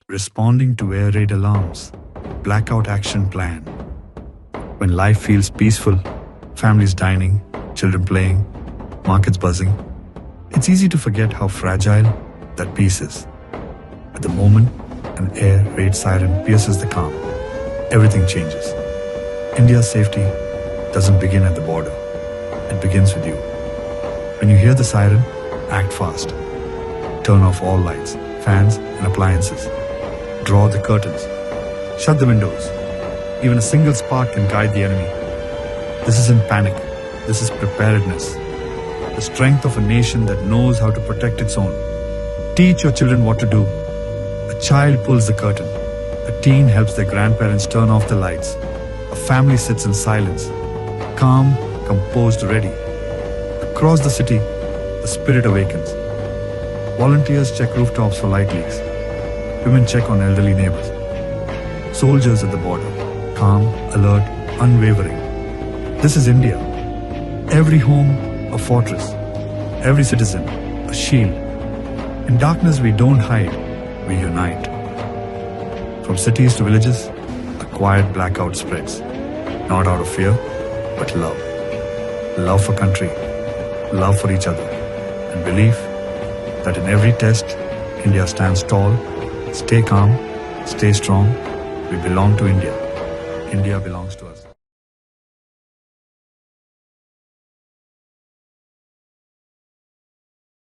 responding to air raid alarms, blackout action plan. When life feels peaceful, families dining, children playing, markets buzzing, it's easy to forget how fragile that peace is. At the moment an air raid siren pierces the calm, everything changes. India's safety doesn't begin at the border. It begins with you. When you hear the siren, act fast. Turn off all lights, fans and appliances. Draw the curtains. Shut the windows. Even a single spark can guide the enemy. This isn't panic. This is preparedness. The strength of a nation that knows how to protect its own. Teach your children what to do. A child pulls the curtain. A teen helps their grandparents turn off the lights. A family sits in silence, calm, composed, ready. Across the city, the spirit awakens. Volunteers check rooftops for light leaks. Women check on elderly neighbors. Soldiers at the border, calm, alert, unwavering. This is India. Every home, a fortress. Every citizen, a shield. In darkness we don't hide, we unite. From cities to villages, a quiet blackout spreads. Not out of fear, but love. Love for country, love for each other, and belief that in every test, India stands tall. Stay calm, stay strong. We belong to India. India belongs to us.